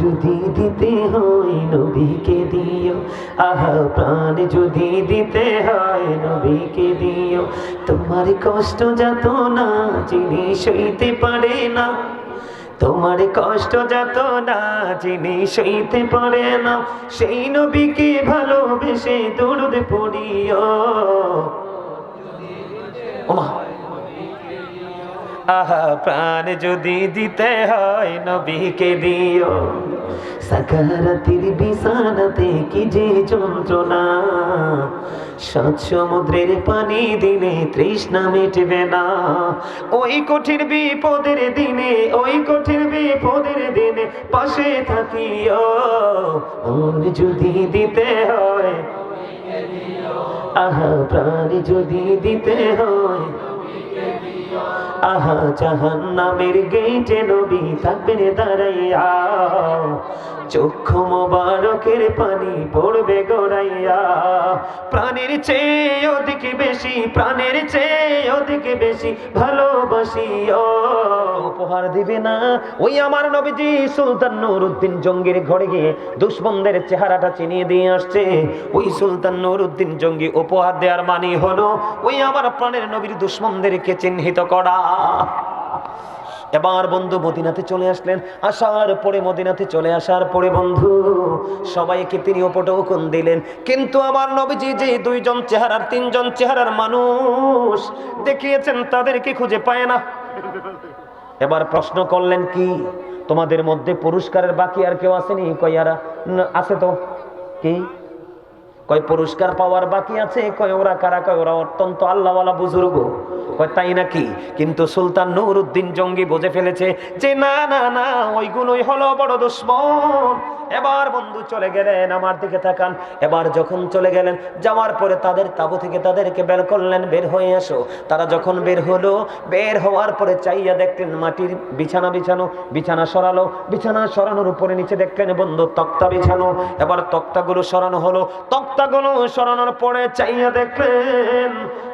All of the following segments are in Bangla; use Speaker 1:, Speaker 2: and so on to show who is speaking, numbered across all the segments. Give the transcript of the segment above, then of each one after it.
Speaker 1: যদি দিতে হয় নবীকে দিও, আহা প্রাণ যদি দিতে হয় নবীকে দিও। তোমার কষ্ট যত না যিনি সইতে পারে না, তোমার কষ্ট যত না যিনি সইতে পারে না, সেই নবীকে ভালোবেসে দরুদ পড়িও। ওমা আহা প্রাণ যদি দিতে হয় নবীকে দিও। সাকারাতের বিছানাতে কি যে যন্ত্রণা, সাত সমুদ্রের পানি দিলে তৃষ্ণা মিটবে না। ওই কঠিন বিপদের দিনে, ওই কঠিন বিপদের দিনে পাশে থাকিও। মন যদি দিতে হয়, আহা প্রাণ যদি দিতে হয়, আহা জাহান্নামের গেটে নবী থাকবেন দাঁড়াইয়া, চক্ষু মোবারকের পানি পড়বে গড়াইয়া। প্রাণের চেয়ে অধিক বেশি, প্রাণের চেয়ে অধিক বেশি ভালোবাসিও। উপহার দিবে না ওই আমার নবীজি সুলতান নুরউদ্দিন জঙ্গির ঘরে গিয়ে দুশমনদের চেহারাটা চিনিয়ে দিয়ে আসছে। ওই সুলতান নুরউদ্দিন জঙ্গি উপহার দেওয়ার মানে হলো ওই আমার প্রাণের নবীর দুশমনদেরকে চিহ্নিত করা। এবার বন্ধু মদিনাতে চলে আসলেন। আসার পরে মদিনাতে চলে আসার পরে বন্ধু সবাইকে তিনি উপটোকন দিলেন, কিন্তু আমার নবীজি যে দুইজন চেহারার তিনজন চেহারার মানুষ দেখিয়েছেন তাদেরকে খুঁজে পায় না। এবার প্রশ্ন করলেন, কি তোমাদের মধ্যে পুরস্কারের বাকি আর কেউ আসেনি? কই আর আছে তো, কি কয় পুরস্কার পাওয়ার বাকি আছে? কয় ওরা কারা? কয় ওরা অত্যন্ত আল্লাহওয়ালা বুজুর্গ। কয় তাই নাকি? কিন্তু সুলতান নুরউদ্দিন জঙ্গি বুঝে ফেলেছে যে না না না, ওইগুলোই হলো বড় দুশমন। এবার বন্ধু চলে গেলেন, আমার দিকে তাকান। এবার যখন চলে গেলেন, যাওয়ার পরে তাদের তাঁবু থেকে তাদেরকে বের করলেন, বের হয়ে আসো। তারা যখন বের হলো, বের হওয়ার পরে চাইয়া দেখলেন মাটির বিছানা বিছানো, বিছানা সরালো, বিছানা সরানোর উপরে নিচে দেখলেন বন্ধু তক্তা বিছানো। এবার তক্তাগুলো সরানো হলো, তক্তাগুলো সরানোর পরে চাইয়া দেখলেন,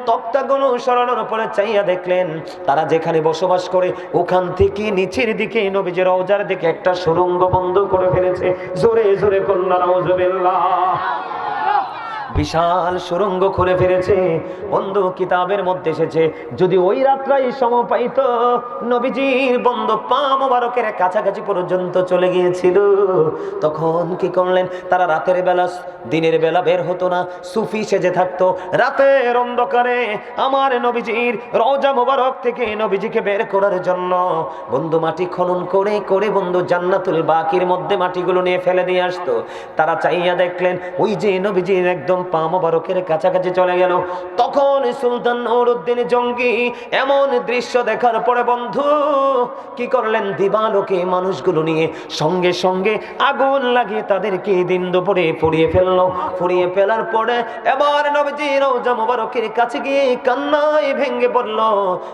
Speaker 1: তক্তাগুলো সরানোর পরে চাইয়া দেখলেন তারা যেখানে বসবাস করে ওখান থেকে নিচের দিকে নবীজির রওজার দিকে একটা সুড়ঙ্গ বন্ধ করে ফেলেছে। জোরে জোরে কন্যা নাউজুবিল্লাহ। বিশাল সুড়ঙ্গ করে ফেলেছে। বন্ধু কিতাবের মধ্যে এসেছে যদি ওই রাত্রাই সম পাইত, নবীজির বন্ধু পা মোবারকের কাছাকাছি পর্যন্ত চলে গিয়েছিল। তখন কি করলেন তারা? রাতের বেলা, দিনের বেলা বের হতো না, সুফি সেজে থাকতো। রাতের অন্ধকারে আমার নবীজির রওজা মোবারক থেকে নবীজিকে বের করার জন্য বন্ধু মাটি খনন করে করে বন্ধু জান্নাতুল বাকির মধ্যে মাটিগুলো নিয়ে ফেলে দিয়ে আসতো। তারা চাইয়া দেখলেন ওই যে নবীজির একদম পা মোবারকের কাছাকাছি চলে গেল। তখন সুলতান নুরউদ্দিন জঙ্গি এমন দৃশ্য দেখার পরে বন্ধু কি করলেন? দিবালোকে মানুষগুলো নিয়ে সঙ্গে সঙ্গে আগুন লাগিয়ে তাদেরকে দিন দুপুরে পুড়িয়ে ফেললো। পুড়িয়ে ফেলার পরে এবার নবীজি রওজা মোবারকের কাছে গিয়ে কান্নায় ভেঙে পড়ল,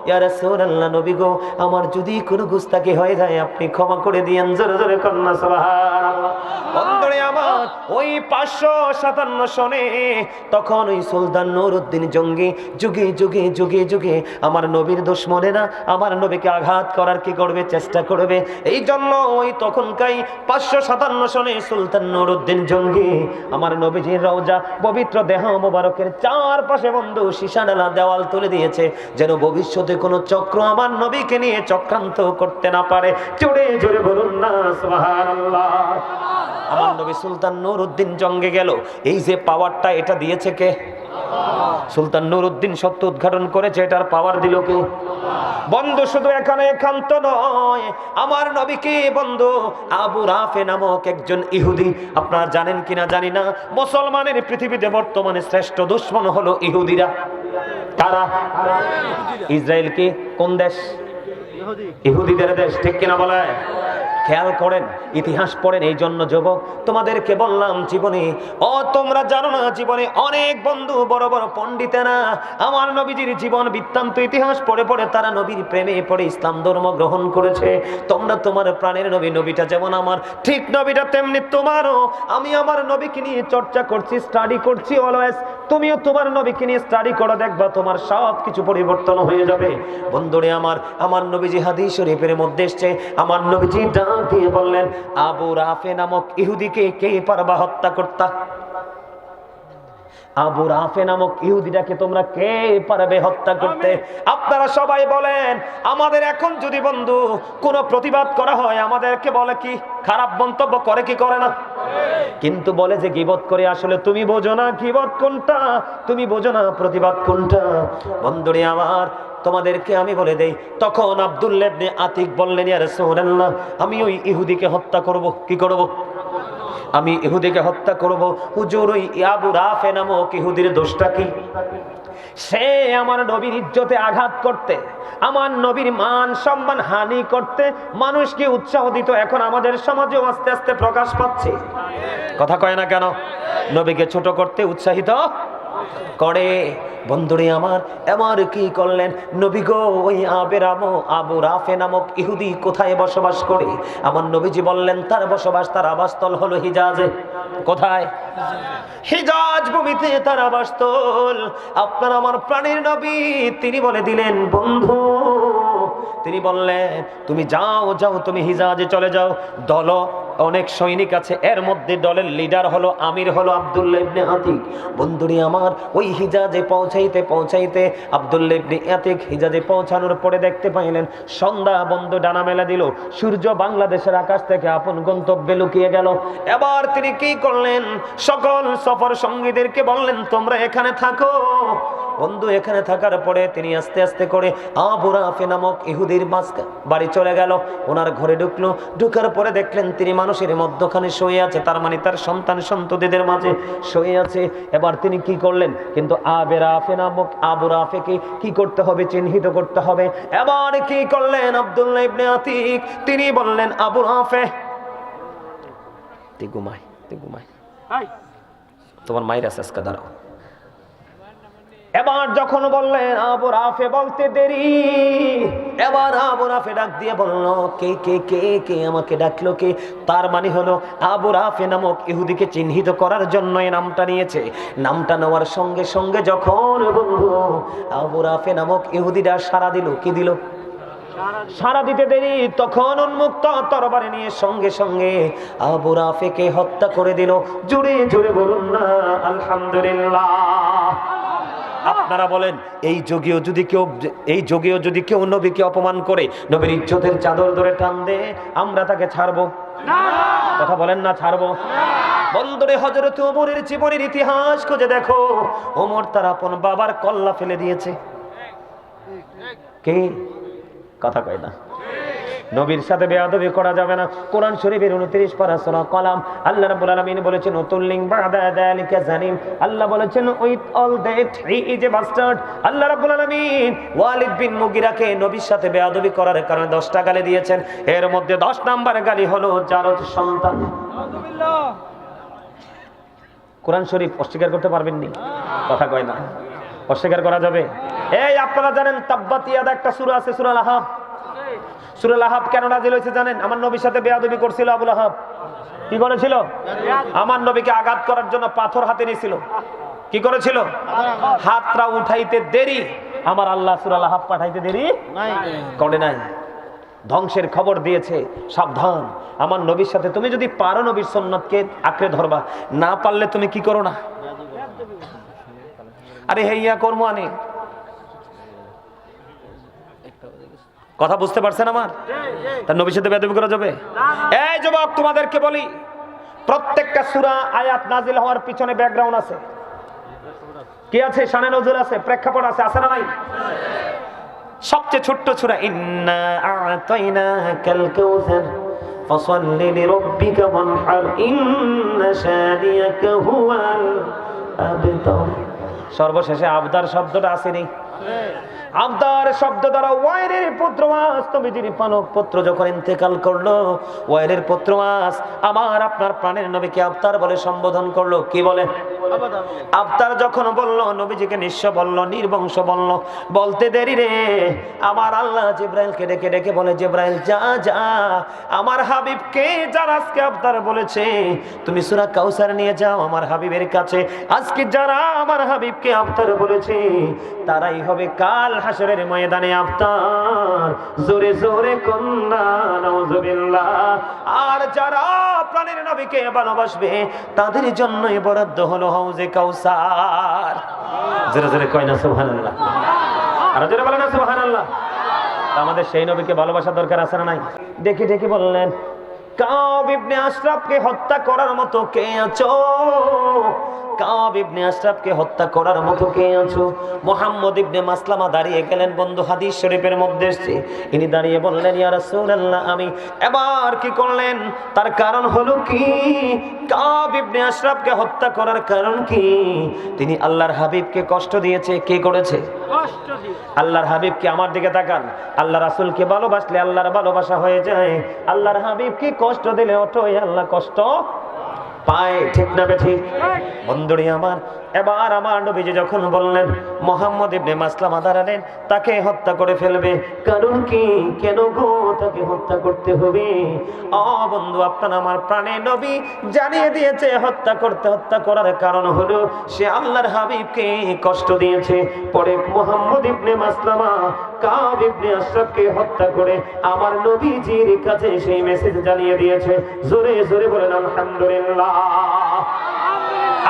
Speaker 1: ইয়া রাসূলুল্লাহ, নবী গো, আমার যদি কোনো গুস্তাখি হয়ে যায় আপনি ক্ষমা করে দিয়েন। জোরে জোরে কন্যা সুবহানাল্লাহ। বন্ধুরে আমার ওই 557 সনে তখন ওই সুলতান নুরউদ্দিন জঙ্গি যুগে যুগে যুগে যুগে আমার নবীর দুশমনেরা আমার নবীকে আঘাত করার কি করবে? চেষ্টা করবে। এই জন্য ওই তখনকাই 557 সনে সুলতান নুরউদ্দিন জঙ্গি আমার নবীজির রওজা পবিত্র দেহ মোবারকের চারপাশে বন্ধু সীসাডালা দেওয়াল তুলে দিয়েছে, যেন ভবিষ্যতে কোনো চক্র আমার নবীকে নিয়ে চক্রান্ত করতে না পারে। জোরে জোরে বলুন না সুবহানাল্লাহ। আমার নবী সুলতান নুরউদ্দিন জঙ্গে গেল, এই যে পাওয়ারটা এটা দিয়েছে কে? সুলতান নুরউদ্দিন সত্য উদ্ঘাটন করেছে, এটার পাওয়ার দিল কে? বন্ধু শুধু এখানে একান্ত নয়, আমার নবীকে বন্ধু আবু রাফে নামক একজন ইহুদি, আপনারা জানেন কিনা জানি না, মুসলমানের পৃথিবীতে বর্তমানে শ্রেষ্ঠ দুশমন হলো ইহুদিরা। তারা ইসরায়েল কি কোন দেশ? ইহুদিদের দেশ, ঠিক কিনা বলে? খেয়াল করেন, ইতিহাস পড়েন। এই জন্য যুবক তোমাদেরকে বললাম, জীবনে তোমরা জানো না, জীবনে অনেক বন্ধু বড় বড় পণ্ডিতেরা আমার নবীজির জীবন বৃত্তান্ত ইতিহাস পড়ে পড়ে তারা নবীর প্রেমে পড়ে ইসলাম ধর্ম গ্রহণ করেছে। তোমরা তোমার প্রাণের নবী, নবীটা যেমন আমার, ঠিক নবীটা তেমনি তোমারও। আমি আমার নবীকে নিয়ে চর্চা করছি, স্টাডি করছি অলওয়েজ। তুমিও তোমার নবীকে নিয়ে স্টাডি করে দেখবা, তোমার সব কিছু পরিবর্তন হয়ে যাবে। বন্ধুরে আমার নবীজি হাদিস শরীফের মধ্যে এসেছে, আমার নবীজি ডাক দিয়ে বললেন, আবু রাফে নামক ইহুদিকে কে পারবা হত্যা করতা? আবু রাফে নামক ইহুদিটাকে তোমরা কে পারবে হত্যা করতে? আপনারা সবাই বলেন, আমাদের এখন যদি বন্ধু কোনো প্রতিবাদ করা হয় আমাদেরকে বলে কি, খারাপ মন্তব্য করে কি করে না? কিন্তু বলে যে গীবত করে। আসলে তুমি বোঝো না গীবত কোনটা, তুমি বোঝো না প্রতিবাদ কোনটা। বন্ধুরে আমার, তোমাদেরকে আমি বলে দেই, তখন আব্দুল্লাহ ইবনে আতিক বললেন, ইয়া রাসূলুল্লাহ, আমি ওই ইহুদিকে হত্যা করব। কি করব? আমি ইহুদিকে হত্যা করব। হুজুর, ওই আবু রাফে নামক ইহুদির দোষটা কি? সে আমার নবীর ইজ্জতে আঘাত করতে, আমার নবীর মান সম্মান হানি করতে মানুষকে উৎসাহ দিত। এখন আমাদের সমাজেও আস্তে আস্তে প্রকাশ পাচ্ছে। কথা কয় না কেন? নবীকে ছোট করতে উৎসাহিত করে। বন্ধুরে আমার কি করলেন নবী গো, ওই আবু রাফে নামক ইহুদি কোথায় বসবাস করে? আমার নবীজি বললেন তার বসবাস, তার আবাসস্থল হলো হিজাজে। কোথায়? হিজাজ ভূমিতে তার আবাসস্থল। আপনার আমার প্রাণের নবী তিনি বলে দিলেন, বন্ধু, তিনি বললেন তুমি যাও, তুমি হিজাজে চলে যাও। দল অনেক সৈনিক আছে, এর মধ্যে দলের লিডার হলো, আমির হলো আব্দুল্লাহ ইবনে আতিক। বন্ধুরে আমার, ওই হিজাজে পৌঁছাইতে আব্দুল্লাহ ইবনে আতিক হিজাজে পৌঁছানোর পরে দেখতে পাইলেন সন্ধ্যা বন্ধু ডানা মেলা দিল, সূর্য বাংলাদেশের আকাশ থেকে আপন গন্তব্যে লুকিয়ে গেল। এবার তিনি কি করলেন, সকল সফর সঙ্গীদেরকে বললেন তোমরা এখানে থাকো। বন্ধু, এখানে থাকার পরে তিনি আস্তে আস্তে করে আবু রাফে নামক ইহুদির বাড়ি চলে গেল, ওনার ঘরে ঢুকলো। ঢুকার পরে দেখলেন তিনি মানুষের মধ্যখানে শুয়ে আছে, তার মানে তার সন্তান সন্ততিদের মাঝে শুয়ে আছে। এবার তিনি কি করলেন, কিন্তু আবু রাফেকে কি করতে হবে, চিহ্নিত করতে হবে। এবার কি করলেন আব্দুল্লাহ ইবনে আতিক, তিনি বললেন, আবু রাফে তুই ঘুমাই, তোমার মায়ের আছে আজকে, দাঁড়াও। এবার যখন বললেন আবু রাফে বলতে দেরি, এবার আবু রাফে ডাক দিয়ে বলল, কে কে কে কে আমাকে ডাকলো কে? তার মানে হলো আবু রাফে নামক ইহুদিকে চিহ্নিত করার জন্য এই নামটা নিয়েছে। নামটা নেওয়ার সঙ্গে সঙ্গে যখন বন্ধু আবু রাফে নামক ইহুদিরা সাড়া দিল, কি দিল? সাড়া দিতে দেরি, তখন উন্মুক্ত তরবারি নিয়ে সঙ্গে সঙ্গে আবু রাফেকে হত্যা করে দিল। জোরে জোরে বলুন না আলহামদুলিল্লাহ। আপনারা বলেন, এই যুগেও যদি কেউ নবীকে অপমান করে, নবীর ইজ্জতের চাদর ধরে টান দে, আমরা তাকে ছাড়বো না? কথা বলেন না, ছাড়বো? বন্ধুরে, হযরত ওমরের জীবনের ইতিহাস খুঁজে দেখো, ওমর তার আপন বাবার কল্লা ফেলে দিয়েছে। কে? কথা কয় না। নবীর সাথে বেয়াদবি করা যাবে না। কোরআন শরীফের 29 পারা সূরা কলাম, আল্লাহ রাব্বুল আলামিন বলেছেন, উতুল্লিং বাদা যালিকা জানিম। আল্লাহ বলেছেন, with all that he is a bastard. আল্লাহ রাব্বুল আলামিন ওয়ালিদ বিন মুগিরাকে নবীর সাথে বেয়াদবি করার কারণে 10টা গালি দিয়েছেন। এর মধ্যে 10 নাম্বার গালি হলো জারজ সন্তান। আলহামদুলিল্লাহ। কোরআন শরীফ অস্বীকার করতে পারবেন নি? কথা কয় না। অস্বীকার করা যাবে? এই আপনারা জানেন তাব্বাত ইয়াদা একটা সূরা আছে, সূরা লাহাব। সূরা লাহাব কেন নাযিল হয়েছে জানেন? আমার নবীর সাথে বেয়াদবি করছিল আবু লাহাব। কি করেছিল? আমার নবীকে আঘাত করার জন্য পাথর হাতে নিয়েছিল। কি করেছিল? হাতটা উঠাইতে দেরি, আমার আল্লাহ সূরা লাহাব পাঠাইতে দেরি করে নাই। ধ্বংসের খবর দিয়েছে, সাবধান। আমার নবীর সাথে তুমি যদি পারো নবীর সুন্নাতকে আঁকড়ে ধরবা, না পারলে তুমি কি করো না? আরে হেইয়া কর্ম আনে। কথা বুঝতে পারছেন আমার? তার নবীর সাথে বেয়াদবি করা যাবে? এই যুবক, তোমাদেরকে বলি, প্রত্যেকটা সূরা আয়াত নাজিল হওয়ার পিছনে ব্যাকগ্রাউন্ড আছে। কি আছে? শানে নজুল আছে, প্রেক্ষাপট আছে, আছে না নাই? সবচেয়ে ছোট্ট সূরা, ইন্না আ'তাইনাকাল কাউসার ফাসাল্লি লিরাব্বিকা ওয়ানহার ইন্না শানিয়াকা হুয়াল আবতার। সর্বশেষে আবদার শব্দটা আসেনি? আবদার শব্দ দ্বারা ওয়াইলের পুত্র ওয়াস, নবীজির পালক পুত্র যখন ইন্তেকাল করলো, ওয়াইলের পুত্র ওয়াস আমার আপনার প্রাণের নবীকে আবতার বলে সম্বোধন করলো। কি বলে? আফতার যখন বলল, নবীজিকে নিঃস্ব বলল, নির্বংশ বলল, বলতে দেরি রে আমার আল্লাহ জিব্রাইলকে ডেকে ডেকে বলে, জিব্রাইল যা যা আমার হাবিবকে যারা আজকে আফতার বলেছে তুমি সূরা কাউসার নিয়ে যাও আমার হাবিবের কাছে। আজকে যারা আমার হাবিবকে আফতার বলেছে তারাই হবে কাল হাসরের ময়দানে আফতার। জোরে জোরে কন্না নাউজুবিল্লাহ। আর যারা প্রাণের নবীকে ভালোবাসবে তাদের জন্যই বরাদ্দ হলো হাউজে কাউসার। জোরে জোরে কয় না সুবহানাল্লাহ, আর জোরে বলেন না সুবহানাল্লাহ। আমাদের সেই নবীকে ভালোবাসা দরকার আছে না নাই? দেখে দেখে বললেন, কাব ইবনে আশরাফকে হত্যা করার মতো কে আছো? কাব ইবনে আশরাফকে হত্যা করার মতো কে আছো? মুহাম্মদ ইবনে মাসলামা দাঁড়িয়ে গেলেন, বন্ধু হাদিস শরীফের মধ্যে এসেছে। ইনি দাঁড়িয়ে বললেন, ইয়া রাসূলুল্লাহ আমি। এবার কি করলেন? তার কারণ হলো কি? কাব ইবনে আশরাফকে হত্যা করার কারণ কি? তিনি আল্লাহর হাবিবকে কষ্ট দিয়েছে। কে করেছে? কষ্ট দিয়েছে আল্লাহর হাবিবকে। আমার দিকে তাকান, আল্লাহ রাসূলকে ভালোবাসলে আল্লাহর ভালোবাসা হয়ে যায়। আল্লাহর হাবিবকে কষ্ট দিলে অটোই আল্লাহ কষ্ট পায়। ঠিক না বেঠিক? বন্ধুরি আমার, এবার আমার নবীজি যখন বললেন মুহাম্মদ ইবনে মাসলামা দাঁড়ালেন, তাকে হত্যা করে ফেলবে। কারণ কি? কেন গো তাকে হত্যা করতে হবে? বন্ধু, আপনার আমার প্রাণের নবী জানিয়ে দিয়েছে হত্যা করার কারণ হলো সে আল্লাহর হাবিবকে কষ্ট দিয়েছে। পরে মুহাম্মদ ইবনে মাসলামা কাব ইবনে আশরাফকে হত্যা করে আমার নবীজির কাছে সেই মেসেজ জানিয়ে দিয়েছে। জোরে জোরে বলেন আলহামদুলিল্লাহ।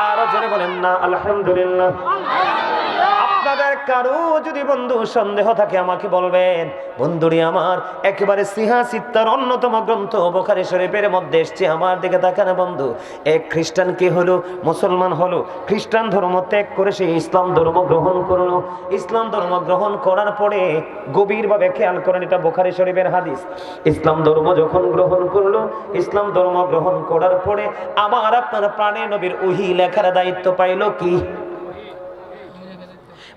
Speaker 1: আরো জোরে বলেন না আলহামদুলিল্লাহ। আপনাদের কারো যদি বন্ধু সন্দেহ থাকে আমাকে বলবেন। বন্ধুরি আমার, একেবারে সিহাসিত্তার অন্যতম গ্রন্থ বুখারী শরীফের মধ্যে এসেছে। আমার দিকে তাকান বন্ধু, এক খ্রিস্টান কি হলো? মুসলমান হলো। খ্রিস্টান ধর্ম ত্যাগ করে সে ইসলাম ধর্ম গ্রহণ করলো। ইসলাম ধর্ম গ্রহণ করার পরে গভীরভাবে খেয়াল করেন, এটা বুখারী শরীফের হাদিস। ইসলাম ধর্ম যখন গ্রহণ করলো, ইসলাম ধর্ম গ্রহণ করার পরে আমার আপনার প্রাণের নবীর ওহী লেখার দায়িত্ব পাইলো কি?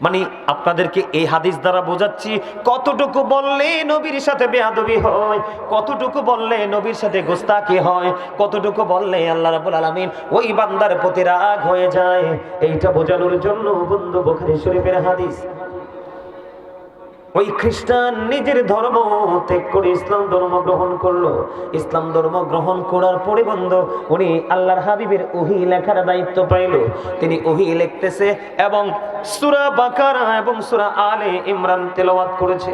Speaker 1: মানে আপনাদেরকে এই হাদিস দ্বারা বোঝাচ্ছি কতটুকু বললে নবীর সাথে বেয়াদবি হয়, কতটুকু বললে নবীর সাথে গোস্তাকি হয়, কতটুকু বললে আল্লাহ রাব্বুল আলামিন ওই বান্দার প্রতি রাগ হয়ে যায়। এইটা বোঝানোর জন্য বন্ধু বুখারী শরীফের হাদিস। ওই খ্রিস্টান নিজের ধর্ম ত্যাগ করে ইসলাম ধর্ম গ্রহণ করলো। ইসলাম ধর্ম গ্রহণ করার পরে বন্ধু উনি আল্লাহর হাবিবের ওহী লেখার দায়িত্ব পাইলো। তিনি ওহী লিখতেছে এবং সূরা বাকারা এবং সূরা আলে ইমরান তেলাওয়াত করেছে।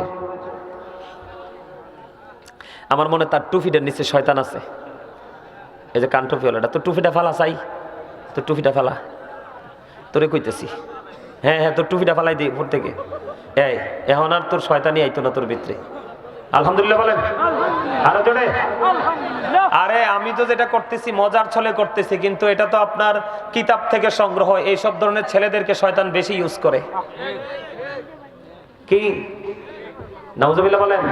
Speaker 1: আমার মনে তার টুপিটার নিচে শয়তান আছে। এই যে কান টুপিওয়ালাটা, তো টুপিটা ফালা চাই, তো টুপিটা ফালা, তোরে কইতেছি। হ্যাঁ হ্যাঁ, তোর টুপিটা ফালাই দিই উপর থেকে। এই এখন আর তোর শয়তানি আইতো না তোর ভিতরে। আলহামদুলিল্লাহ বলেন আরো জোরে। আরে আমি তো যেটা করতেছি মজার ছলে করতেছি, কিন্তু এটা তো আপনার কিতাব থেকে সংগ্রহ। এই সব ধরনের ছেলেদেরকে শয়তান বেশি ইউজ করে। কি নাউজুবিল্লাহ বলেন?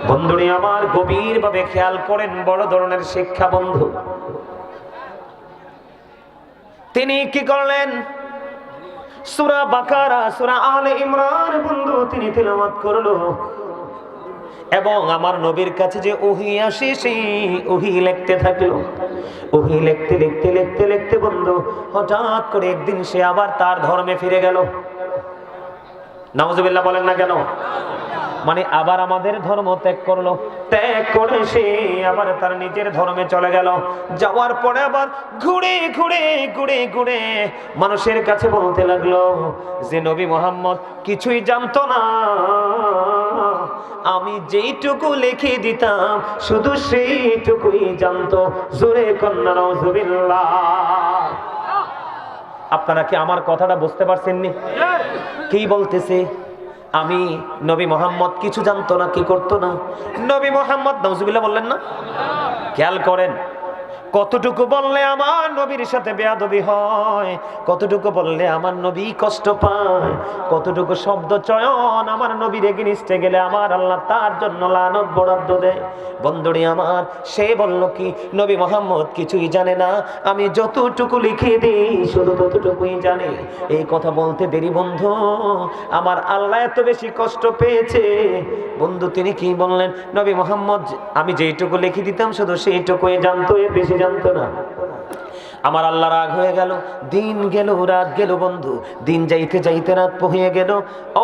Speaker 1: বন্ধুরি আমার, গভীরভাবে খেয়াল করেন, বড় ধরনের শিক্ষা বন্ধু। তিনি কি করলেন? সূরা বাকারা, সূরা আলে ইমরান বন্ধু তিনি তিলাওয়াত করলো এবং আমার নবীর কাছে যে ওহী আসে সেই ওহী লিখতে থাকলো। ওহী লিখতে লিখতে লিখতে লিখতে বন্ধু হঠাৎ করে একদিন সে আবার তার ধর্মে ফিরে গেল। নাউজুবিল্লাহ বলেন না কেন? মানে আবার আমাদের ধর্ম ত্যাগ করলো। ত্যাগ করে সে আবার তার নিজের ধর্মে চলে গেল। যাওয়ার পরে আবার ঘুরে ঘুরে ঘুরে ঘুরে মানুষের কাছে বলতে লাগলো যে নবী মুহাম্মদ কিছুই জানতো না, আমি যেইটুকু লিখে দিতাম শুধু সেইটুকুই জানতো। জোরে কন্যা নাউজুবিল্লাহ। আপনারা কি আমার কথাটা বুঝতে পারছেননি? কি বলতেছে? আমি নবী মুহাম্মদ কিছু জানতো না, কি করতো না? নবী মুহাম্মদ নাউজুবিল্লাহ বললেন না? খেয়াল করেন, কতটুকু বললে আমার নবীর সাথে বেয়াদবি হয়, কতটুকু বললে আমার নবী কষ্ট পায়, কতটুকু শব্দ চয়ন আমার নবীর এগেইনস্টে গেলে আমার আল্লাহ তার জন্য লানত বরাদ্দ দেয়। বন্ধুরি আমার, সে বলল কি নবী মুহাম্মদ কিছুই জানে না, আমি যতটুকু লিখে দিই শুধু ততটুকুই জানে। এই কথা বলতে দেরি বন্ধু, আমার আল্লাহ এত বেশি কষ্ট পেয়েছে। বন্ধু তিনি কি বললেন? নবী মুহাম্মদ আমি যেইটুকু লিখে দিতাম শুধু সেইটুকুই জানতো, এর বেশি জানতো না। আমার আল্লাহ রাগ হয়ে গেল। দিন গেল, রাত গেল বন্ধু, দিন যাইতে যাইতে রাত পহিয়ে গেল।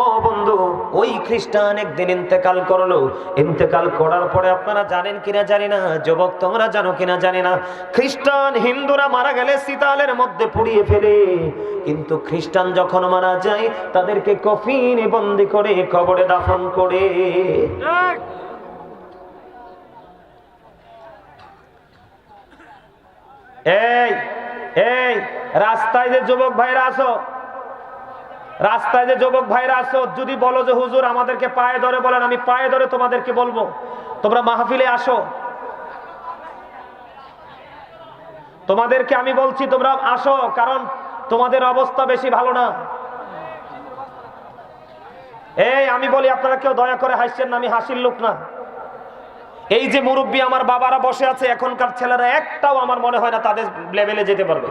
Speaker 1: ও বন্ধু, ওই খ্রিস্টান একদিন ইন্তেকাল করলো। ইন্তেকাল করার পরে আপনারা জানেন কিনা জানি না, যুবক তোমরা জানো কিনা জানি না, খ্রিস্টান হিন্দুরা মারা গেলে সিতালের মধ্যে পুড়িয়ে ফেলে, কিন্তু খ্রিস্টান যখন মারা যায় তাদেরকে কফিনে বন্দি করে কবরে দাফন করে। এই এই রাস্তায় যে যুবক ভাইরা আসো, রাস্তায় যে যুবক ভাইরা আসো, যদি বলো যে হুজুর আমাদেরকে পায়ে ধরে বলেন, আমি পায়ে ধরে তোমাদেরকে বলবো তোমরা মাহফিলে আসো। তোমাদেরকে আমি বলছি তোমরা আসো, কারণ তোমাদের অবস্থা বেশি ভালো না। এই আমি বলি, আপনারা কেউ দয়া করে হাসছেন না, আমি হাসির লোক না। এই যে মুরব্বী আমার বাবারা বসে আছে, এখনকার ছেলেরা একটাও আমার মনে হয় না তাদের লেভেলে যেতে পারবে।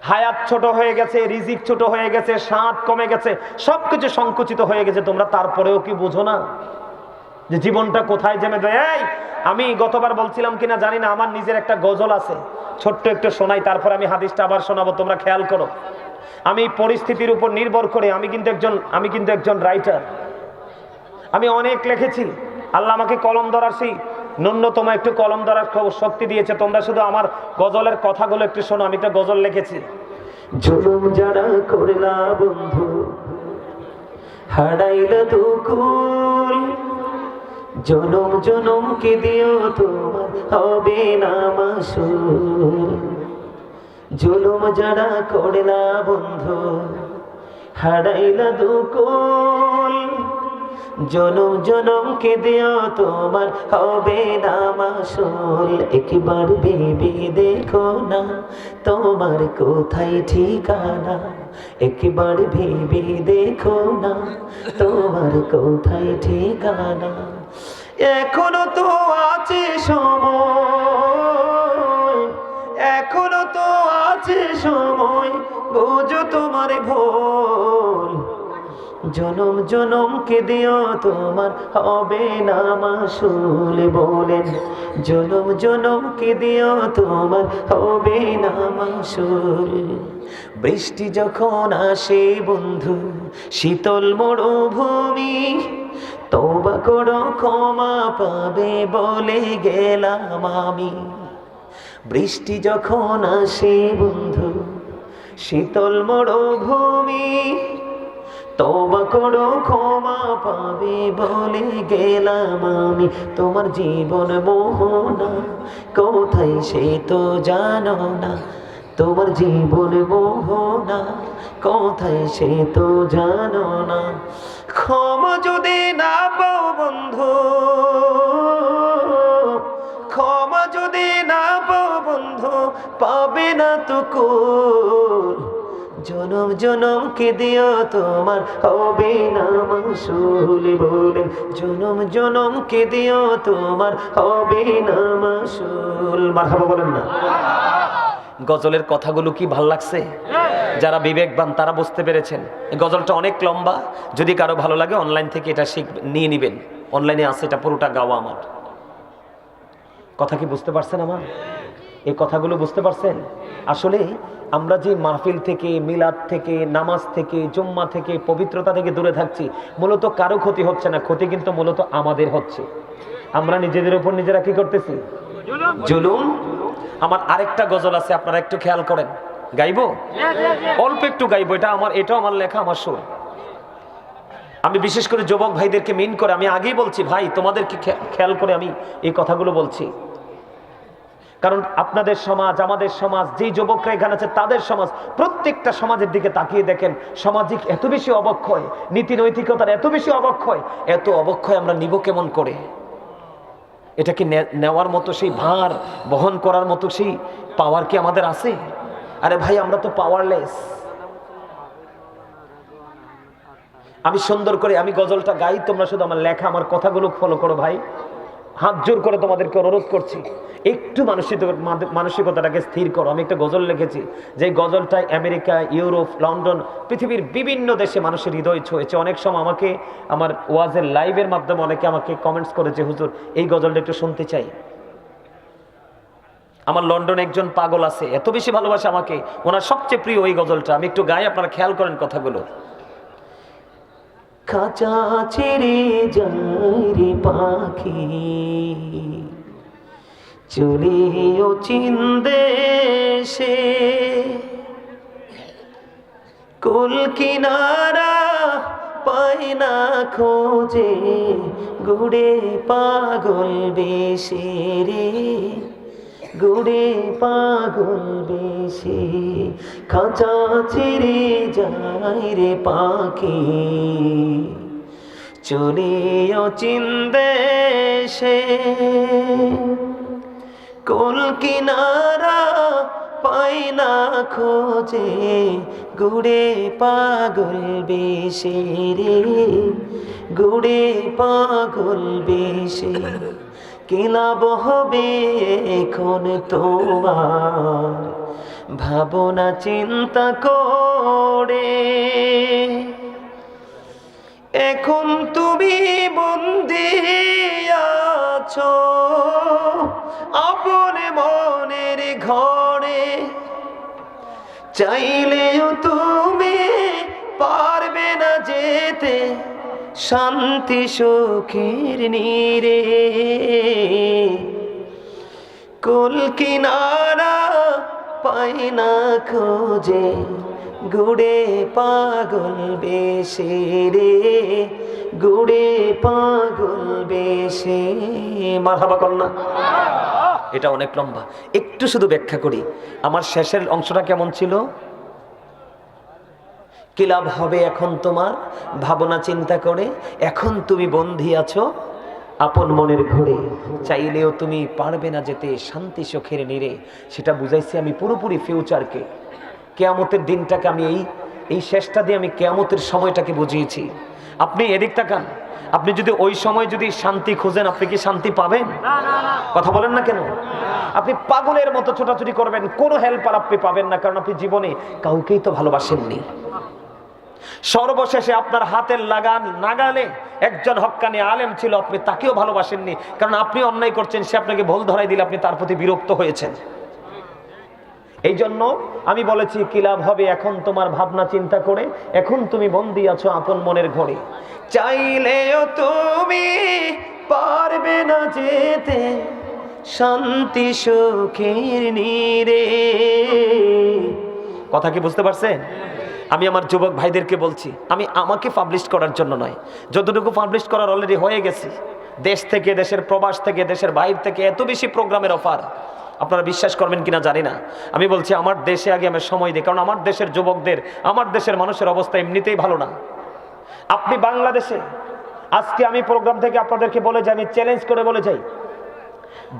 Speaker 1: হায়াত ছোট হয়ে গেছে, রিজিক ছোট হয়ে গেছে, স্বাদ কমে গেছে, সবকিছু সংকুচিত হয়ে গেছে। তোমরা তারপরেও কি বুঝো না যে জীবনটা কোথায় জেমে দেয়? এই আমি গতবার বলছিলাম কিনা জানি না, আমার নিজের একটা গজল আছে, ছোট্ট একটু শোনাই, তারপর আমি হাদিসটা আবার শোনাবো, তোমরা খেয়াল করো। আমি পরিস্থিতির উপর নির্ভর করে, আমি কিন্তু একজন রাইটার, আমি অনেক লিখেছি। আল্লাহ আমাকে কলম ধরার সেই ন্যূনতম একটু কলম ধরার শক্তি দিয়েছে। তোমরা শুধু আমার গজলের কথাগুলো একটু শোনো। আমি একটা গজল লিখেছি। জুলুম যারা করলা বন্ধু, হারাইলা দুকুল, জনম জনম কে দিও তোমার হবে না মাসুল। জুলুম যারা করলা বন্ধু, হারাইলা দুকুল, জনম জনম কে দিও তোমার হবে না মাসুল। একবার ভেবে দেখো না তোমার কোথায় ঠিকানা, একবার ভেবে দেখো না তোমার কোথায় ঠিকানা। এখনো তো আছে সময়, এখনো তো আছে সময়, বুঝো তোমার ভুল। জনম জনম কে দিও তোমার হবে না মাসুল। বলেন জনম জনম কে দিও তোমার হবে না মাসুল। বৃষ্টি যখন আসে বন্ধু শীতল মরুভূমি, তওবা করো ক্ষমা পাবে বলে গেলাম আমি। বৃষ্টি যখন আসে বন্ধু শীতল মরুভূমি, তওবা করো ক্ষমা পাবে বলে গেলাম আমি। তোমার জীবন মোহনা কোথায় সে তো জানো না, তোমার জীবন মোহনা কোথায় সে তো জানো না। ক্ষমা যদি না পাও বন্ধু, ক্ষমা যদি না পাও বন্ধু, পাবে না তো কুল। জনম জনম কে দিও তোমার হবে না মাসুল। বলেন জনম জনম কে দিও তোমার হবে না মাসুল। মারহাবা বলেন না। গজলের কথাগুলো কি ভাল লাগছে? যারা বিবেকবান তারা বুঝতে পেরেছেন। এই গজলটা অনেক লম্বা, যদি কারো ভালো লাগে অনলাইন থেকে এটা নিয়ে নিবেন, অনলাইনে আছে, এটা পুরোটা গাওয়া আমার। কথা কি বুঝতে পারছেন আমার? এই কথাগুলো বুঝতে পারছেন? আসলে আমরা যে মাহফিল থেকে, মিলাদ থেকে, নামাজ থেকে, জুম্মা থেকে, পবিত্রতা থেকে দূরে থাকছি, মূলত কারো ক্ষতি হচ্ছে না, ক্ষতি কিন্তু মূলত আমাদের হচ্ছে। আমরা নিজেদের উপর নিজেরা কি করতেছি? জুলুম। আমার আরেকটা গজল আছে, আপনারা একটু খেয়াল করেন, গাইবো? অল্প একটু গাইবো, এটাও আমার লেখা, আমার সুর। আমি বিশেষ করে যুবক ভাইদেরকে মিন করে আমি আগেই বলছি, ভাই তোমাদেরকে খেয়াল করে আমি এই কথাগুলো বলছি, কারণ আপনাদের সমাজ, আমাদের সমাজ, যেই যুবকরা এখানে আছে তাদের সমাজ, প্রত্যেকটা সমাজের দিকে তাকিয়ে দেখেন, সামাজিক এত বেশি অবক্ষয়, নীতি নৈতিকতার এত বেশি অবক্ষয়, এত অবক্ষয় আমরা নিব কেমন করে? এটা কি নেওয়ার মতো সেই ভার বহন করার মতো সেই পাওয়ার কি আমাদের আছে? আরে ভাই আমরা তো পাওয়ারলেস। আমি সুন্দর করে আমি গজলটা গাই, তোমরা শুধু আমার লেখা, আমার কথাগুলো ফলো করো ভাই। হাত জোর করে তোমাদেরকে অনুরোধ করছি, একটু মানসিকতাটাকে স্থির করো। আমি একটা গজল লিখেছি, যে গজলটায় আমেরিকা, ইউরোপ, লন্ডন, পৃথিবীর বিভিন্ন দেশে মানুষের হৃদয় ছুঁয়েছে। অনেক সময় আমাকে আমার ওয়াজের লাইভের মাধ্যমে অনেকে আমাকে কমেন্টস করেছে, হুজুর এই গজলটা একটু শুনতে চাই। আমার লন্ডনে একজন পাগল আছে, এত বেশি ভালোবাসে আমাকে, ওনার সবচেয়ে প্রিয় ওই গজলটা। আমি একটু গাই, আপনারা খেয়াল করেন কথাগুলো। খাঁচা ছেড়ে যায় রে পাখি, চলে অচিন দেশে, কুল কিনারা পায় না খোঁজে, গুড়ে পাগল বেশে রে, গুড়ে পাগল বেশে। খাঁচা ছেড়ে যায় রে পাখি, চলে অচিন দেশে, কুল কিনারা পায় না খোঁজে, গুড়ে পাগল বেশে রে, গুড়ে পাগল বেশে। কি লাভ হবে এখন তোমার ভাবনা চিন্তা করে, এখন তুমি বন্দী আছো আপন মনের ঘরে, চাইলেও তুমি পারবে না যেতে শান্তি সুখের নীরে, কুল কিনারা পায় না খোঁজে, গুড়ে পাগল বেশে রে, গুড়ে পাগল বেশে। মারহাবা কন্যা। এটা অনেক লম্বা, একটু শুধু ব্যাখ্যা করি। আমার শেষের অংশটা কেমন ছিল? কি লাভ হবে এখন তোমার ভাবনা চিন্তা করে, এখন তুমি বন্দী আছো আপন মনের ঘরে, চাইলেও তুমি পারবে না যেতে শান্তি সুখের নীরে। সেটা বুঝাইছি আমি পুরোপুরি ফিউচারকে, কিয়ামতের দিনটাকে। আমি এই শেষটা দিয়ে আমি কিয়ামতের সময়টাকে বুঝিয়েছি। আপনি এদিক তাকান, আপনি যদি ওই সময় যদি শান্তি খোঁজেন, আপনি কি শান্তি পাবেন? কথা বলেন না কেন? আপনি পাগলের মতো ছোটাছুটি করবেন, কোনো হেল্পার আপনি পাবেন না, কারণ আপনি জীবনে কাউকেই তো ভালোবাসেননি। সর্বশেষে আপনার হাতের নাগালে একজন হক্কানি আলেম ছিল, আপনি তাকেও ভালোবাসেননি, কারণ আপনি অন্যায় করছেন, সে আপনাকে ভুল ধরাই দিলে আপনি তার প্রতি বিরক্ত হয়েছেন। এই জন্য আমি বলেছি, কি লাভ হবে এখন তোমার ভাবনা চিন্তা করে, এখন তুমি বন্দী আছো আপন মনের ঘরে, চাইলেও তুমি পারবে না যেতে শান্তি সুখের নীরে। কথা কি বুঝতে পারছেন? আমি আমার যুবক ভাইদেরকে বলছি, আমি আমাকে পাবলিশ করার জন্য নয়, যতটুকু পাবলিশ করার অলরেডি হয়ে গেছে। দেশ থেকে, দেশের প্রবাস থেকে, দেশের বাইরে থেকে এত বেশি প্রোগ্রামের অফার, আপনারা বিশ্বাস করবেন কিনা জানি না। আমি বলছি আমার দেশে আগে আমি সময় দিই, কারণ আমার দেশের যুবকদের, আমার দেশের মানুষের অবস্থা এমনিতেই ভালো না। আপনি বাংলাদেশে, আজকে আমি প্রোগ্রাম থেকে আপনাদেরকে বলে যাই, আমি চ্যালেঞ্জ করে বলে যাই,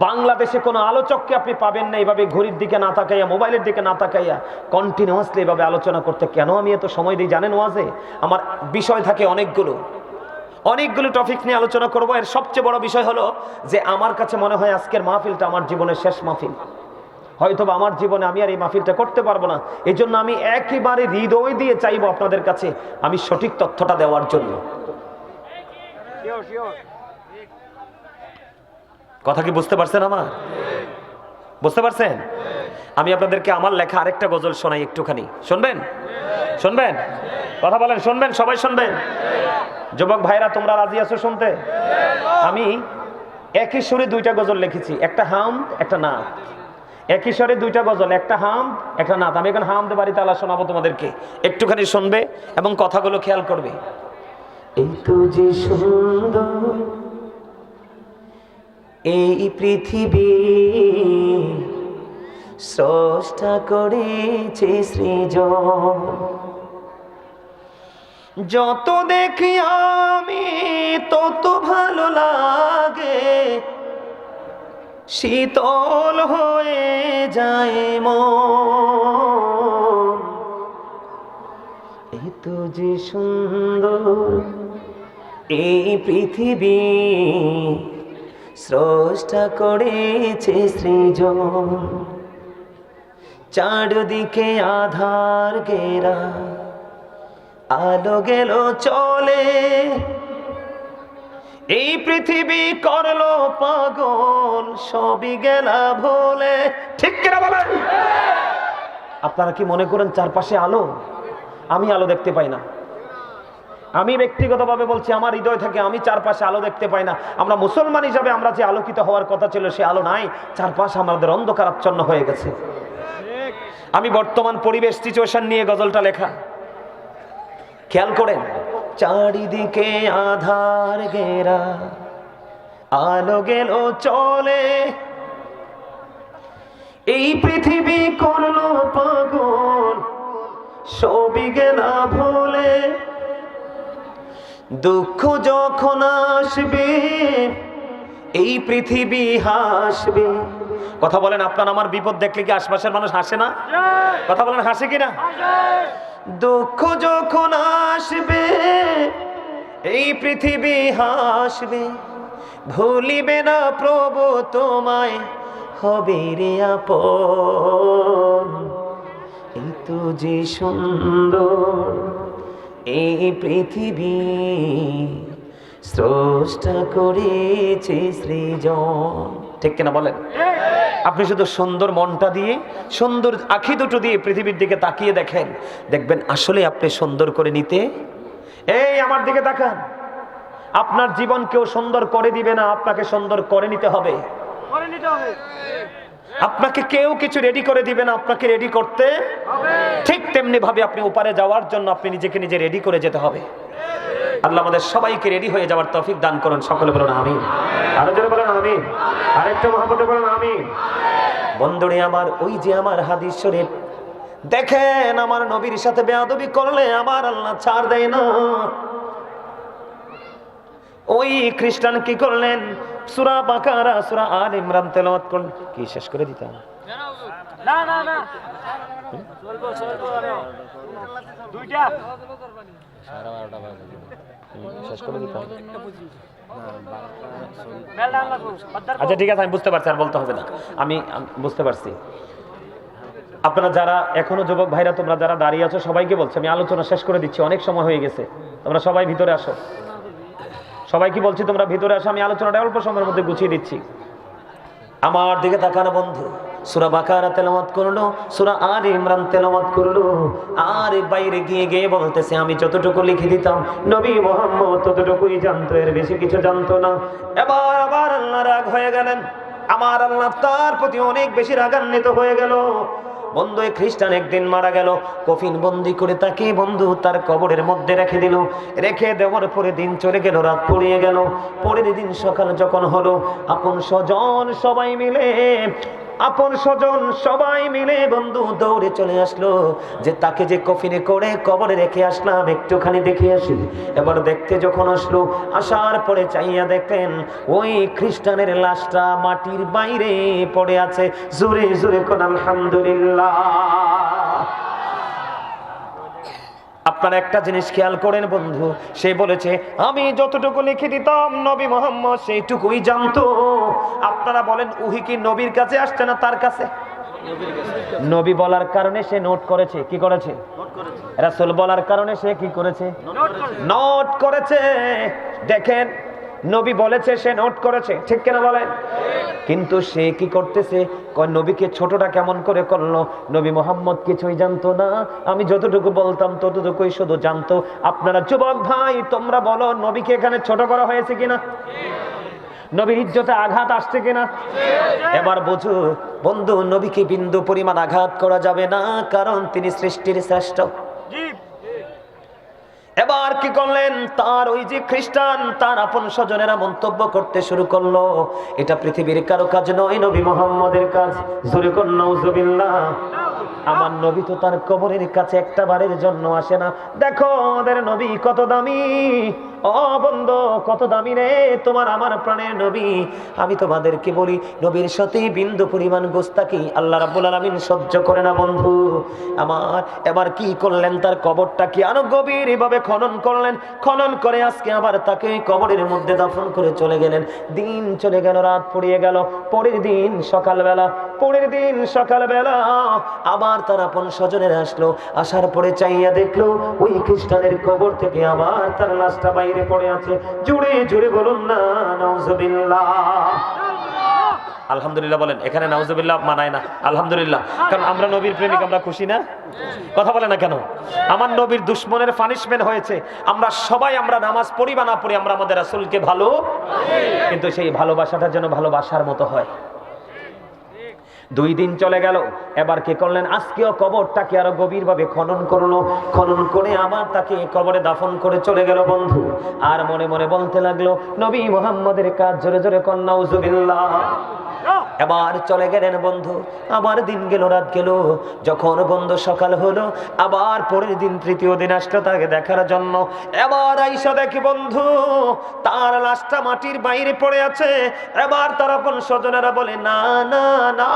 Speaker 1: বাংলাদেশে কোনো আলোচককে আপনি পাবেন না এভাবে ঘড়ির দিকে না তাকাইয়া, মোবাইলের দিকে না তাকাইয়া কন্টিনিউয়াসলি এভাবে আলোচনা করতে। কেন আমি এত সময় দিই জানেন? ওয়াজে আমার বিষয় থাকে অনেকগুলো টপিক নিয়ে আলোচনা করব। এর সবচেয়ে বড় বিষয় হলো যে আমার কাছে মনে হয় আজকের মাহফিলটা আমার জীবনের শেষ মাহফিল। হয়তোবা আমার জীবনে আমি আর এই মাহফিলটা করতে পারবো না, এই জন্য আমি একেবারে হৃদয় দিয়ে চাইবো আপনাদের কাছে আমি সঠিক তথ্যটা দেওয়ার জন্য। কথা কি বুঝতে পারছেন? আমার বুঝতে পারছেন? আমি আপনাদেরকে আমার লেখা আরেকটা গজল শোনাই, একটুখানি শুনবেন? শুনবেন? কথা বলেন, শুনবেন? সবাই শুনবেন? যুবক ভাইরা তোমরা রাজি আছো শুনতে? আমি একই সুরে দুইটা গজল লিখেছি, একটা হামদ একটা নাত। একই সুরে দুইটা গজল, একটা হামদ একটা নাত। আমি এখন হামদ বাড়িতে আলা শোনাবো তোমাদেরকে, একটুখানি শুনবে এবং কথাগুলো খেয়াল করবে। এই তো যে সুন্দর এই পৃথিবী, স্রষ্টা করেছে সৃজন, যত দেখি আমি তত ভালো লাগে, শীতল হয়ে যায় মন। এই তো যে সুন্দর এই পৃথিবী, স্রষ্টা করেছে সৃজন, চারদিকে আধার ঘেরা, আলো গেল চলে, এই পৃথিবী করলো পাগল, সবই গেলা ভুলে। ঠিক কিনা বলেন? আপনারা কি মনে করেন চারপাশে আলো? আমি আলো দেখতে পাই না। আমি ব্যক্তিগতভাবে বলছি, আমার হৃদয় থেকে আমি চারপাশে আলো দেখতে পাই না। আমরা মুসলমান হিসাবে আমরা যে আলোকিত হওয়ার কথা ছিল সে আলো নাই, চারপাশে আমাদের অন্ধকারাচ্ছন্ন হয়ে গেছে। আমি বর্তমান পরিবেশ সিচুয়েশন নিয়ে গজলটা লেখা, খেয়াল করেন। চারিদিকে আধার ঘেরা, আলো গেল চলে, এই পৃথিবী করলো পাগল, সবই গেলা ভুলে। দুঃখ যখন আসবে এই পৃথিবী হাসবে। কথা বলেন, আপনার আমার বিপদ দেখলে কি আশপাশের মানুষ হাসে না? কথা বলেন, হাসে কিনা? দুঃখ যখন আসবে এই পৃথিবী হাসবে, ভুলিবে না প্রভু তোমায়, হবে রে আপন। এত যে সুন্দর এই পৃথিবী, স্রষ্টা করেছে সৃজন। ঠিক কিনা বলেন? আপনি শুধু সুন্দর মনটা দিয়ে, সুন্দর আঁখি দুটো দিয়ে পৃথিবীর দিকে তাকিয়ে দেখেন, দেখবেন আসলে আপনি সুন্দর করে নিতে। এই আমার দিকে তাকান, আপনার জীবন কেউ সুন্দর করে দিবে না, আপনাকে সুন্দর করে নিতে হবে। আপনাকে কেউ কিছু রেডি করে দিবে না, আপনাকে রেডি করতে হবে। ঠিক তেমনি ভাবে আপনি উপরে যাওয়ার জন্য আপনি নিজেকে নিজে রেডি করে যেতে হবে। আল্লাহ আমাদের সবাইকে রেডি হয়ে যাওয়ার তৌফিক দান করুন। সকলে বলুন আমিন। আরো জোরে বলুন আমিন। আরেকটু মহব্বতে বলুন আমিন। বন্ধুরে আমার, ওই যে আমার হাদিস শরীফ দেখেন, আমার নবীর সাথে বেয়াদবি করলে আমার আল্লাহ ছাড় দেয় না। ওই খ্রিস্টান কি করলেন? সূরা বাকারা, সূরা আলে ইমরান তেলাওয়াত করলেন। কি শেষ করে দিতাম? না না না, দুইটা শেষ করে দিতাম। আচ্ছা ঠিক আছে, আমি বুঝতে পারছি, আর বলতে হবে না। আমি বুঝতে পারছি। আপনারা যারা এখনো যুবক ভাইরা, তোমরা যারা দাঁড়িয়ে আছো, সবাইকে বলছি আমি আলোচনা শেষ করে দিচ্ছি, অনেক সময় হয়ে গেছে। তোমরা সবাই ভিতরে আসো। সবাইকে বলছি তোমরা ভিতরে আসো, আমি আলোচনাটা অল্প সময়ের মধ্যে গুছিয়ে দিচ্ছি। আমার দিকে তাকানো বন্ধু। সূরা বাকারা তেলাওয়াত করলো, সূরা আলে ইমরান তেলাওয়াত করলো, আর বাইরে গিয়ে গিয়ে বলতেছে আমি যতটুকু লিখে দিতাম নবী মুহাম্মদ ততটুকুই জানতো, এর বেশি কিছু জানতো না। এবার আবার আল্লাহ রাগ হয়ে গেলেন। আমার আল্লাহ তার প্রতি অনেক বেশি রাগান্বিত হয়ে গেল। বন্ধু, এই খ্রিস্টান একদিন মারা গেল, কফিন বন্দি করে তাকে বন্ধু তার কবরের মধ্যে রেখে দিল। রেখে দেওয়ার পরে দিন চলে গেল, রাত পড়িয়ে গেল। পরের দিন সকাল যখন হলো, আপন স্বজন সবাই মিলে বন্ধু দৌড়ে চলে আসলো যে তাকে যে কফিনে করে কবরে রেখে আসলাম একটুখানি দেখে আসি। এবার দেখতে যখন আসলো, আসার পরে চাইয়া দেখেন ওই খ্রিস্টানের লাশটা মাটির বাইরে পড়ে আছে। জোরে জোরে কোন আলহামদুলিল্লাহ। আপনারা একটা জিনিস খেয়াল করেন বন্ধু, সে বলেছে আমি যতটুকু লিখে দিতাম নবী মুহাম্মদ সেইটুকুই জানতো। আপনারা বলেন ওহী কি নবীর কাছে আসছে না তার কাছে? নবী বলার কারণে সে নোট করেছে। কি করেছে? রাসূল বলার কারণে সে কি করেছে? নোট করেছে। দেখেন, নবী বলেছে, সে নোট করেছে। ঠিক কিনা বলেন? কিন্তু সে কি করতেছে? নবীকে ছোটটা কেমন করে করলো? নবী মুহাম্মদ কিছুই জানতো না, আমি যতটুকু বলতাম ততটুকুই শুধু জানতো। আপনারা যুবক ভাই, তোমরা বলো নবীকে এখানে ছোট করা হয়েছে কিনা? নবীর ইজ্জতে আঘাত আসছে কিনা? এবার বুঝো বন্ধু, নবীকে বিন্দু পরিমাণ আঘাত করা যাবে না, কারণ তিনি সৃষ্টির শ্রেষ্ঠ। এবার কি করলেন? তার ওই যে খ্রিস্টান, তার আপন স্বজনেরা মন্তব্য করতে শুরু করলো এটা পৃথিবীর কারো কাজ নয়, নবী মুহাম্মদের কাজ। জোরে কোন নাউজুবিল্লাহ। আমার নবী তো তার কবরের কাছে একটা বারের জন্য আসে না। দেখো ওদের নবী কত দামি। ও বন্ধু, কত দামি রে তোমার আমার প্রাণের নবী। আমি তোমাদেরকে বলি, নবীর সাথে বিন্দু পরিমাণ গোস্তাকি আল্লাহ রাব্বুল আলামিন সহ্য করে না বন্ধু আমার। এবার কি করলেন? তার কবরটা কি আরো গভীর ভাবে খনন করলেন। খনন করে আজকে আবার তাকে কবরের মধ্যে দাফন করে চলে গেলেন। দিন চলে গেল, রাত পড়িয়ে গেল। পরের দিন সকালবেলা আবার তার আপন স্বজনেরা আসলো। আসার পরে চাইয়া দেখলো ওই খ্রিস্টানের কবর থেকে আবার তার লাশটা বাইরে বাইরে পড়ে আছে। জোরে জোরে বলুন না নাউজুবিল্লাহ। আলহামদুলিল্লাহ বলেন। এখানে নাউজুবিল্লাহ মানায় না, আলহামদুলিল্লাহ। কারণ আমরা নবীর প্রেমিক, আমরা খুশি না? কথা বলে না কেন? আমার নবীর দুশমনের পানিশমেন্ট হয়েছে। আমরা সবাই, আমরা নামাজ পড়ি বা না পড়ি, আমরা আমাদের রাসূলকে ভালো, কিন্তু সেই ভালোবাসাটা যেন ভালোবাসার মতো হয়। 2 দিন চলে গেল। এবার কি করলেন? আজকেও কবরটাকে আরো গভীরভাবে খনন করলো। খনন করে আবার তাকে কবরে দাফন করে চলে গেল বন্ধু। আর মনে মনে বলতে লাগলো, নবী মুহাম্মদের কাজ। জোরে জোরে কর নাউজুবিল্লাহ। এবার চলে গেলেন বন্ধু। আবার দিন গেল, রাত গেল। যখন বন্ধু সকাল হলো, আবার পরের দিন তৃতীয় দিন আসলো তাকে দেখার জন্য। এবার আইসা দেখি বন্ধু তার লাশটা মাটির বাইরে পড়ে আছে। এবার তার আপন স্বজনেরা বলে, না না না,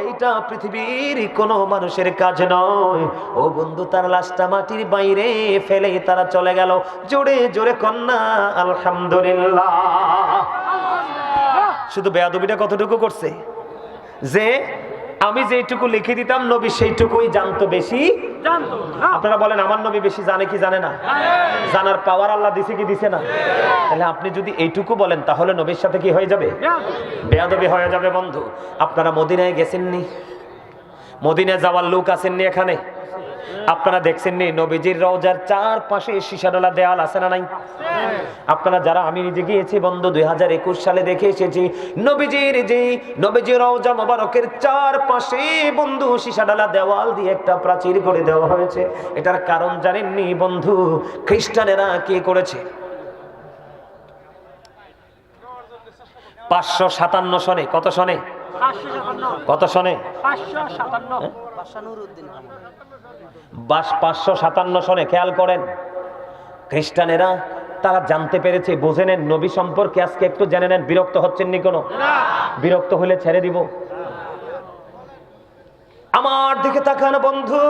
Speaker 1: এইটা পৃথিবীর কোনো মানুষের কাজ নয়। ও বন্ধু, তার লাশটা মাটির বাইরে ফেলে তারা চলে গেল। জোরে জোরে কন্যা আলহামদুলিল্লাহ। শুধু বেয়াদবিটা কতটুকু করছে যে আমি যেটুকু লিখে দিতাম নবী সেইটুকুই জানতো, বেশি জানতো। আপনারা বলেন আমার নবী বেশি জানে কি জানে না? জানার পাওয়ার আল্লাহ দিছে কি দিছে না? তাহলে আপনি যদি এইটুকু বলেন তাহলে নবীর সাথে কি হয়ে যাবে? বেয়াদবি হয়ে যাবে বন্ধু। আপনারা মদিনায় গেছেননি? মদিনায় যাওয়ার লোক আছেননি এখানে? আপনারা দেখছেননি নবীজির রওজার চারপাশে সীসাডালা দেয়াল আছে না নাই? আপনারা যারা, আমি নিজে গিয়েছি বন্ধু 2021 সালে দেখে এসেছি, নবীজির রওজা মোবারকের চারপাশে বন্ধু সীসাডালা দেওয়াল দিয়ে একটা প্রাচীর করে দেওয়া হয়েছে। এটার কারণ জানেননি বন্ধু? খ্রিস্টানেরা কি করেছে? 557 সনে, কত সনে? কত সনে? 557 সনে। খেয়াল করেন, খ্রিস্টানেরা তারা জানতে পেরেছে, বুঝে নেন নবী সম্পর্কে আজকে একটু জেনে নেন। বিরক্ত হচ্ছেন নি কোনো? বিরক্ত হলে ছেড়ে দিব। আমার দিকে তাকান বন্ধু,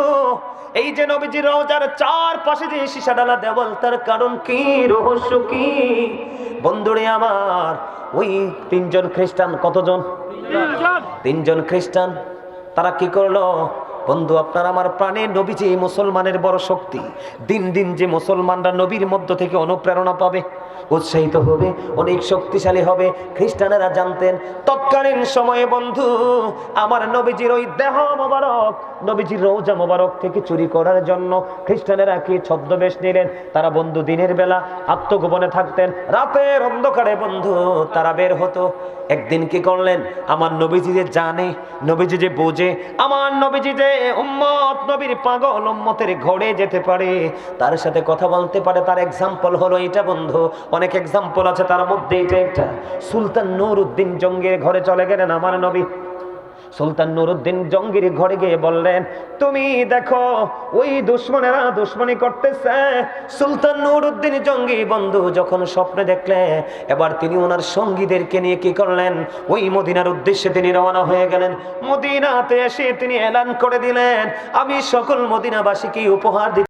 Speaker 1: এই যে নবীজির রওজার চারপাশে যে সীসাডালা দেওয়াল, তার কারণ কি, রহস্য কি বন্ধুরে আমার? ওই 3 জন খ্রিস্টান, কতজন? 3 জন খ্রিস্টান। তারা কি করলো বন্ধু? আপনার আমার প্রাণে নবীজি মুসলমানের বড় শক্তি। দিন দিন যে মুসলমানরা নবীর মধ্য থেকে অনুপ্রেরণা পাবে, উৎসাহিত হবে, অনেক শক্তিশালী হবে। খ্রিস্টানেরা জানতেন তৎকালীন সময়ে বন্ধু আমার নবীজির ওই দেহ মোবারক, নবীজির রওজা মোবারক থেকে চুরি করার জন্য খ্রিস্টানেরা কি ছদ্মবেশ নিলেন? তারা বন্ধু দিনের বেলা আত্মগোপনে থাকতেন, রাতের অন্ধকারে বন্ধু তারা বের হতো। একদিন কি করলেন? আমার নবীজি যে জানে, নবীজি যে বোঝে, আমার নবীজি যে উম্মত, নবীর পাগল উম্মতের ঘরে যেতে পারে, তার সাথে কথা বলতে পারে, তার এক্সাম্পল হলো এটা বন্ধু। অনেক এক্সাম্পল আছে, তার মধ্যে এটা একটা। সুলতান নুরউদ্দিন জঙ্গির ঘরে চলে গেলেন আমার নবী। সুলতান নুরউদ্দিন জঙ্গির ঘরে গিয়ে বললেন, তুমি দেখো ওই দুশমনেরা দুশমনি করতেছে। সুলতান নুরউদ্দিন জঙ্গি বন্ধু যখন স্বপ্নে দেখলেন, এবার তিনি ওনার সঙ্গীদেরকে নিয়ে কি করলেন? ওই মদিনার উদ্দেশ্যে তিনি রওনা হয়ে গেলেন। মদিনাতে এসে তিনি এলান করে দিলেন, আমি সকল মদিনাবাসীকে উপহার